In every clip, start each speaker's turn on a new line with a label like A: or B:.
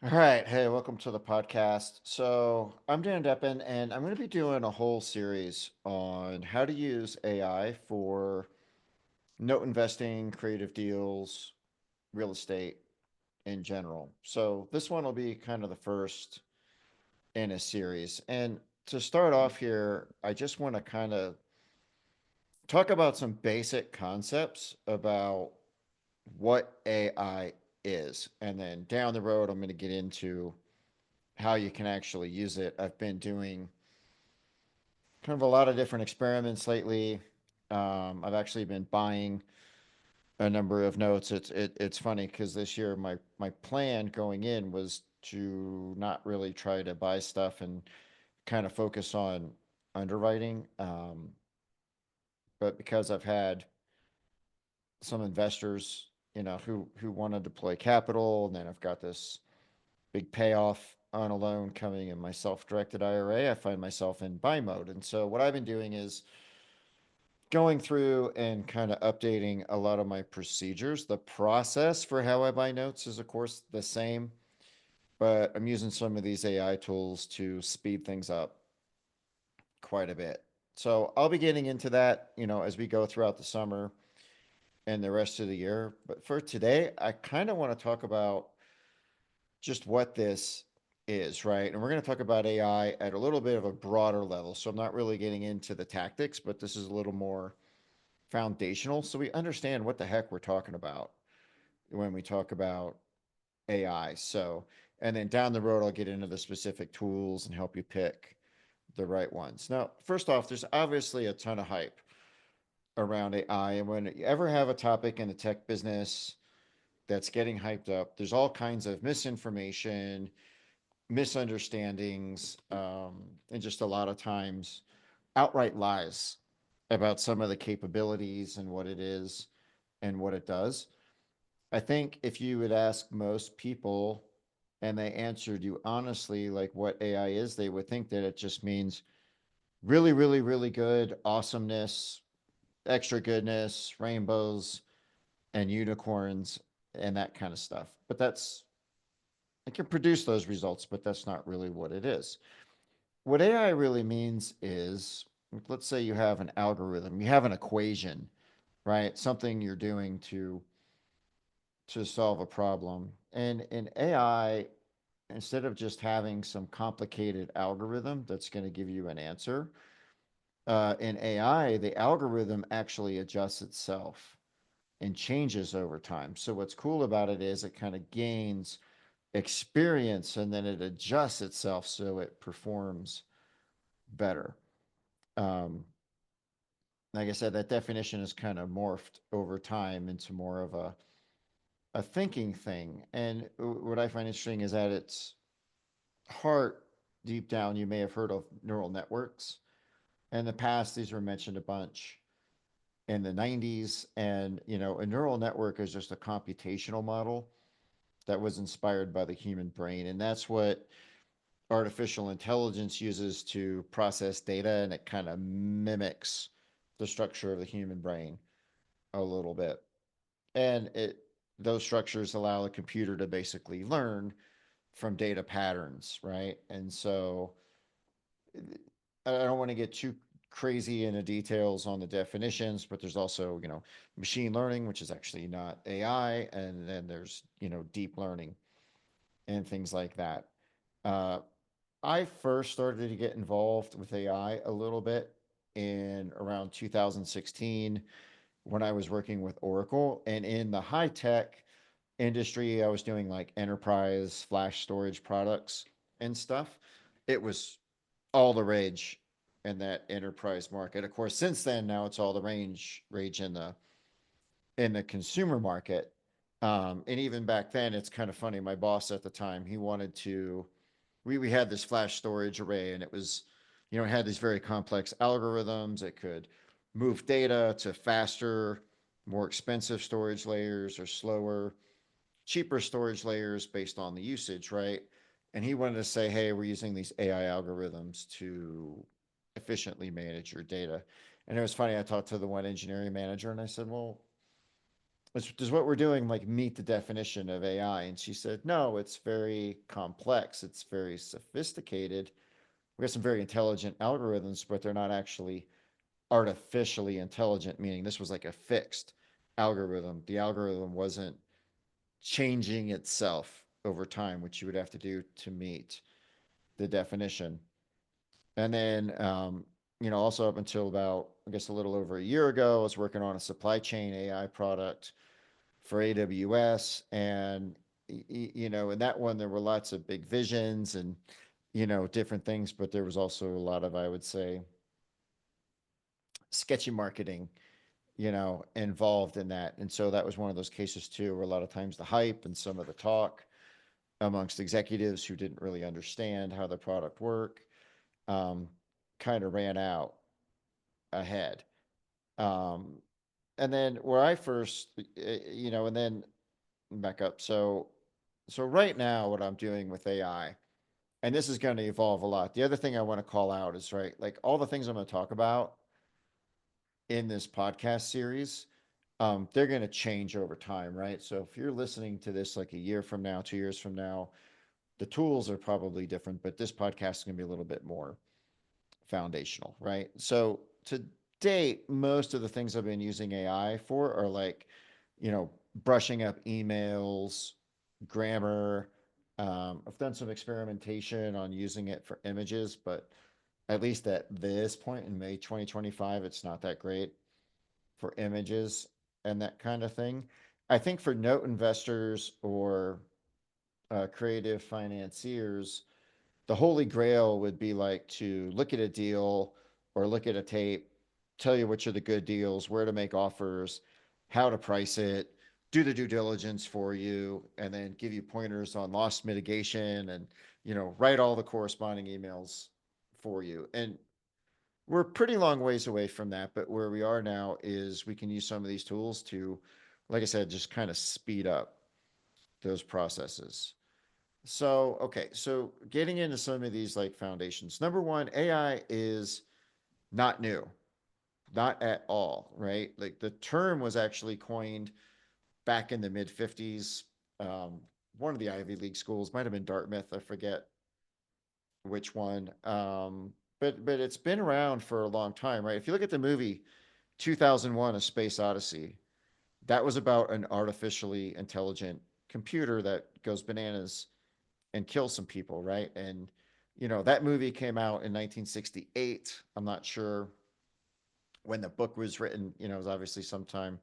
A: All right. Hey, welcome to the podcast. So, I'm Dan Deppen, and I'm going to be doing a whole series on how to use AI for note investing, creative deals, real estate in general. So, this one will be kind of the first in a series. And to start off here, I just want to kind of talk about some basic concepts about what AI is. And then down the road, I'm going to get into how you can actually use it. I've been doing kind of a lot of different experiments lately. I've actually been buying a number of notes. It's funny because this year my plan going in was to not really try to buy stuff and kind of focus on underwriting. But because I've had some investors, who want to deploy capital, and then I've got this big payoff on a loan coming in my self-directed IRA, I find myself in buy mode. And so what I've been doing is going through and kind of updating a lot of my procedures. The process for how I buy notes is, of course, the same, but I'm using some of these AI tools to speed things up quite a bit. So I'll be getting into that, as we go throughout the summer and the rest of the year. But for today, I kind of want to talk about just what this is, right? And we're going to talk about AI at a little bit of a broader level. So I'm not really getting into the tactics, but this is a little more foundational so we understand what the heck we're talking about when we talk about AI. So, and then down the road, I'll get into the specific tools and help you pick the right ones. Now, first off, there's obviously a ton of hype around AI. And when you ever have a topic in the tech business that's getting hyped up, there's all kinds of misinformation, misunderstandings, and just a lot of times outright lies about some of the capabilities and what it is and what it does. I think if you would ask most people and they answered you honestly, like what AI is, they would think that it just means really, really, really good awesomeness, extra goodness, rainbows and unicorns and that kind of stuff. But it can produce those results, but that's not really what it is. What AI really means is, let's say you have an algorithm, you have an equation, right? Something you're doing to solve a problem. And in AI, instead of just having some complicated algorithm that's going to give you an answer, in AI, the algorithm actually adjusts itself and changes over time. So what's cool about it is it kind of gains experience and then it adjusts itself so it performs better. Um, like I said, that definition is kind of morphed over time into more of a thinking thing. And what I find interesting is that its heart, deep down, you may have heard of neural networks. In the past, these were mentioned a bunch in the 90s. And, a neural network is just a computational model that was inspired by the human brain. And that's what artificial intelligence uses to process data. And it kind of mimics the structure of the human brain a little bit. And those structures allow the computer to basically learn from data patterns, right? And so I don't want to get too crazy into details on the definitions, but there's also, machine learning, which is actually not AI, and then there's, deep learning and things like that. Uh, I first started to get involved with AI a little bit in around 2016 when I was working with Oracle, and in the high tech industry, I was doing like enterprise flash storage products and stuff. It was all the rage in that enterprise market. Of course, since then, now it's all the rage in the consumer market. And even back then, it's kind of funny. My boss at the time, he wanted to. We had this flash storage array, and it was, it had these very complex algorithms. It could move data to faster, more expensive storage layers or slower, cheaper storage layers based on the usage, right? And he wanted to say, hey, we're using these AI algorithms to efficiently manage your data. And it was funny, I talked to the one engineering manager and I said, well, does what we're doing like meet the definition of AI? And she said, no, it's very complex. It's very sophisticated. We have some very intelligent algorithms, but they're not actually artificially intelligent, meaning this was like a fixed algorithm. The algorithm wasn't changing itself over time, which you would have to do to meet the definition. And then, also up until about, I guess, a little over a year ago, I was working on a supply chain AI product for AWS. And, in that one, there were lots of big visions and, different things, but there was also a lot of, I would say, sketchy marketing, involved in that. And so that was one of those cases too, where a lot of times the hype and some of the talk amongst executives who didn't really understand how the product worked um, kind of ran out ahead. Um, and then where I first, and then back up. So right now, what I'm doing with AI, and this is going to evolve a lot. The other thing I want to call out is right, like all the things I'm going to talk about in this podcast series, they're going to change over time, right? So if you're listening to this like a year from now, 2 years from now, the tools are probably different, but this podcast is going to be a little bit more foundational, right? So to date, most of the things I've been using AI for are like, brushing up emails, grammar. I've done some experimentation on using it for images, but at least at this point in May 2025, it's not that great for images and that kind of thing. I think for note investors or creative financiers, the holy grail would be like to look at a deal or look at a tape, tell you which are the good deals, where to make offers, how to price it, do the due diligence for you, and then give you pointers on loss mitigation and, write all the corresponding emails for you. And we're pretty long ways away from that, but where we are now is we can use some of these tools to, like I said, just kind of speed up those processes. So, okay, so getting into some of these like foundations. Number one, AI is not new, not at all, right? Like the term was actually coined back in the mid 50s. One of the Ivy League schools might have been Dartmouth, I forget which one. But it's been around for a long time, right? If you look at the movie 2001: A Space Odyssey, that was about an artificially intelligent computer that goes bananas and kill some people, right? And that movie came out in 1968. I'm not sure when the book was written. It was obviously sometime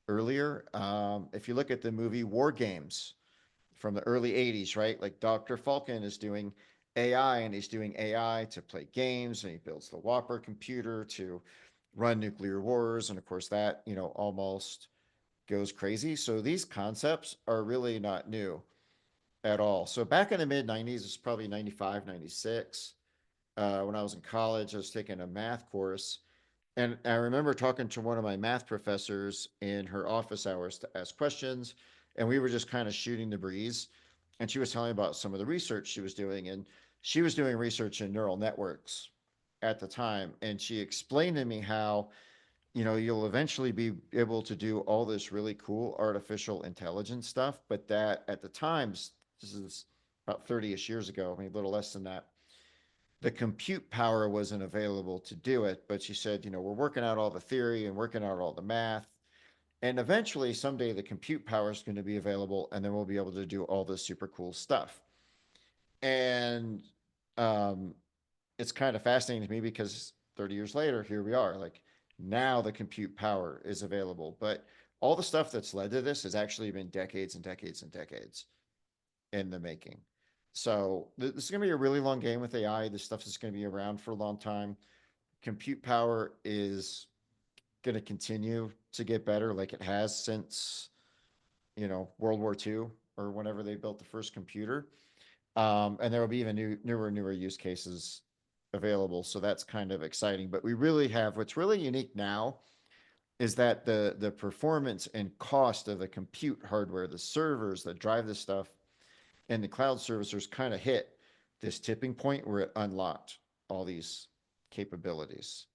A: earlier. If you look at the movie War Games from the early 80s, right? Like Dr. Falcon is doing AI and he's doing AI to play games and he builds the Whopper computer to run nuclear wars. And of course, that, almost goes crazy. So these concepts are really not new at all. So back in the mid 90s, it's probably 95, 96. When I was in college, I was taking a math course. And I remember talking to one of my math professors in her office hours to ask questions. And we were just kind of shooting the breeze. And she was telling me about some of the research she was doing. And she was doing research in neural networks at the time. And she explained to me how, you'll eventually be able to do all this really cool artificial intelligence stuff. But that at the times, this is about 30-ish years ago, maybe a little less than that, the compute power wasn't available to do it. But she said, we're working out all the theory and working out all the math. And eventually, someday, the compute power is going to be available, and then we'll be able to do all this super cool stuff. And um, it's kind of fascinating to me because 30 years later, here we are. Like now the compute power is available. But all the stuff that's led to this has actually been decades and decades and decades in the making. So this is going to be a really long game with AI. This stuff is going to be around for a long time. Compute power is going to continue to get better like it has since, World War II or whenever they built the first computer. And there will be even newer use cases available. So that's kind of exciting. But we really have what's really unique now is that the performance and cost of the compute hardware, the servers that drive this stuff, and the cloud servicers kind of hit this tipping point where it unlocked all these capabilities.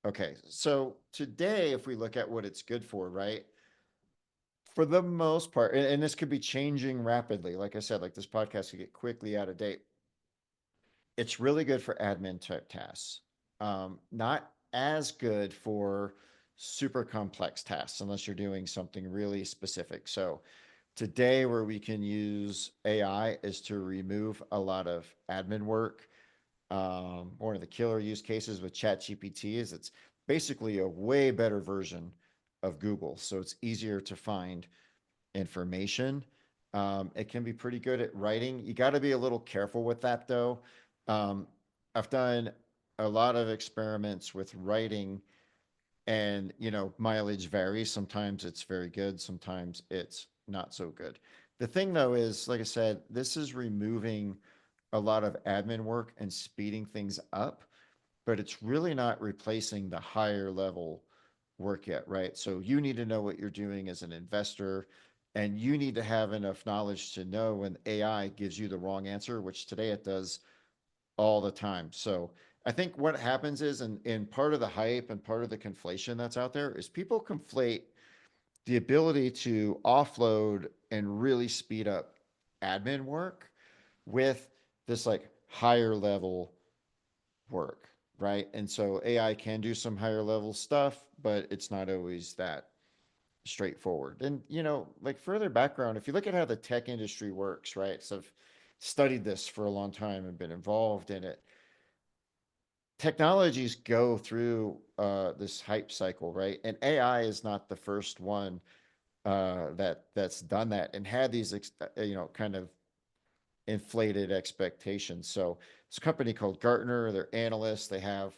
A: Okay, so today, if we look at what it's good for, right? For the most part, and this could be changing rapidly. Like I said, like this podcast could get quickly out of date. It's really good for admin type tasks. Not as good for super complex tasks unless you're doing something really specific. So today, where we can use AI is to remove a lot of admin work. One of the killer use cases with ChatGPT is it's basically a way better version of Google. So it's easier to find information. It can be pretty good at writing. You got to be a little careful with that, though. Um, I've done a lot of experiments with writing, and mileage varies. Sometimes it's very good, sometimes it's not so good. The thing, though, is like I said, this is removing a lot of admin work and speeding things up, but it's really not replacing the higher level work yet, right? So you need to know what you're doing as an investor, and you need to have enough knowledge to know when AI gives you the wrong answer, which today it does all the time. So I think what happens is, and part of the hype and part of the conflation that's out there is people conflate the ability to offload and really speed up admin work with this like higher level work, right? And so AI can do some higher level stuff, but it's not always that straightforward. And like further background, if you look at how the tech industry works, right? So I've studied this for a long time and been involved in it. Technologies go through this hype cycle, right? And AI is not the first one that's done that and had these kind of inflated expectations. So it's a company called Gartner. They're analysts. They have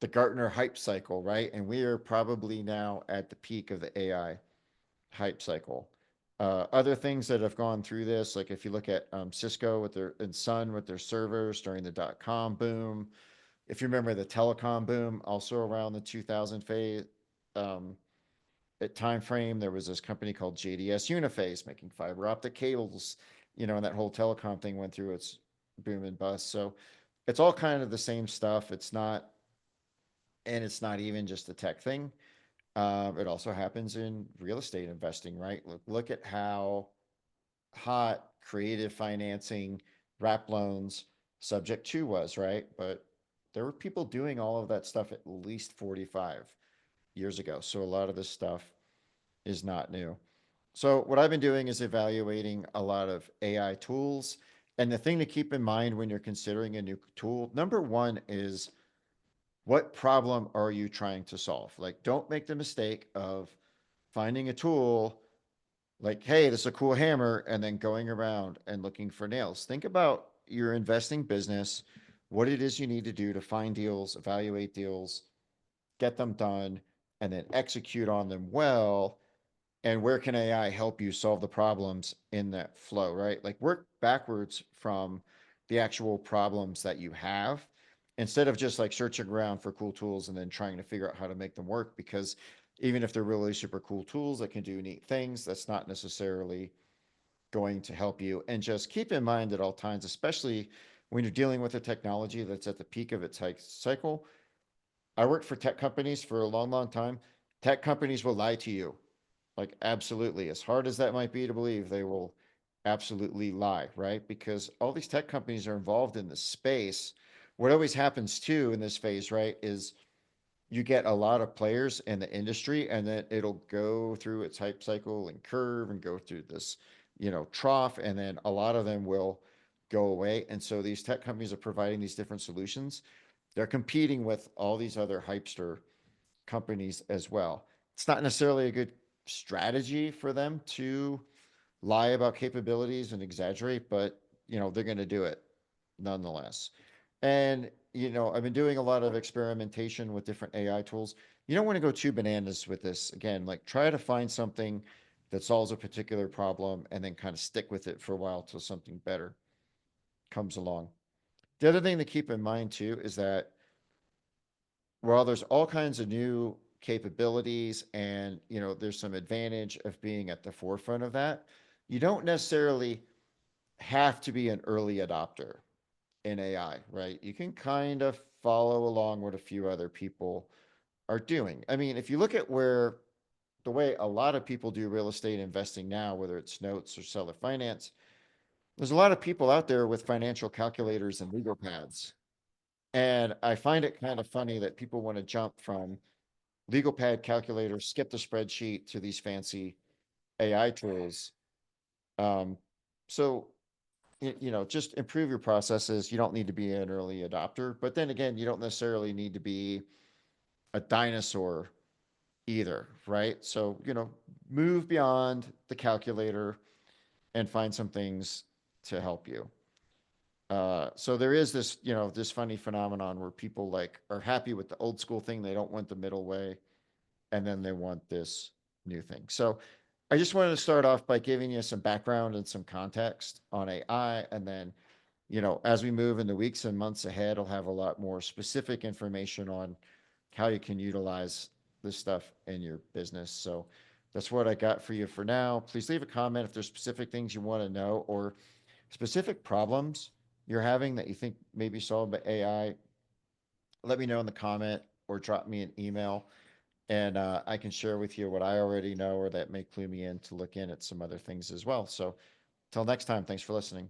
A: the Gartner hype cycle, right? And we are probably now at the peak of the AI hype cycle. Other things that have gone through this, like if you look at Cisco with their and Sun with their servers during the dot-com boom. If you remember the telecom boom, also around the 2000 phase at time frame, there was this company called JDS Uniphase making fiber optic cables, and that whole telecom thing went through its boom and bust. So it's all kind of the same stuff. It's not even just a tech thing. It also happens in real estate investing, right? Look at how hot creative financing, wrap loans, subject to was, right? But there were people doing all of that stuff at least 45 years ago. So a lot of this stuff is not new. So what I've been doing is evaluating a lot of AI tools. And the thing to keep in mind when you're considering a new tool, number one is what problem are you trying to solve? Like, don't make the mistake of finding a tool like, hey, this is a cool hammer, and then going around and looking for nails. Think about your investing business, what it is you need to do to find deals, evaluate deals, get them done, and then execute on them well, and where can AI help you solve the problems in that flow, right? Like work backwards from the actual problems that you have instead of just like searching around for cool tools and then trying to figure out how to make them work. Because even if they're really super cool tools that can do neat things, that's not necessarily going to help you. And just keep in mind at all times, especially when you're dealing with a technology that's at the peak of its cycle. I worked for tech companies for a long, long time. Tech companies will lie to you, like, absolutely. As hard as that might be to believe, they will absolutely lie, right? Because all these tech companies are involved in the space. What always happens too in this phase, right, is you get a lot of players in the industry and then it'll go through its hype cycle and curve and go through this, trough, and then a lot of them will go away. And so these tech companies are providing these different solutions. They're competing with all these other hypester companies as well. It's not necessarily a good strategy for them to lie about capabilities and exaggerate, but they're going to do it nonetheless. And I've been doing a lot of experimentation with different AI tools. You don't want to go too bananas with this. Again, like try to find something that solves a particular problem and then kind of stick with it for a while till something better comes along. The other thing to keep in mind too is that while there's all kinds of new capabilities and there's some advantage of being at the forefront of that, you don't necessarily have to be an early adopter in AI, right? You can kind of follow along what a few other people are doing. I mean, if you look at where the way a lot of people do real estate investing now, whether it's notes or seller finance, there's a lot of people out there with financial calculators and legal pads. And I find it kind of funny that people want to jump from legal pad calculators, skip the spreadsheet to these fancy AI tools. Um, so, just improve your processes. You don't need to be an early adopter, but then again, you don't necessarily need to be a dinosaur either, right? So, move beyond the calculator and find some things to help you. So there is this, this funny phenomenon where people like are happy with the old school thing. They don't want the middle way, and then they want this new thing. So I just wanted to start off by giving you some background and some context on AI, and then, as we move in the weeks and months ahead, I'll have a lot more specific information on how you can utilize this stuff in your business. So that's what I got for you for now. Please leave a comment if there's specific things you want to know or specific problems you're having that you think may be solved by AI. Let me know in the comment or drop me an email, and I can share with you what I already know or that may clue me in to look in at some other things as well. So, till next time, thanks for listening.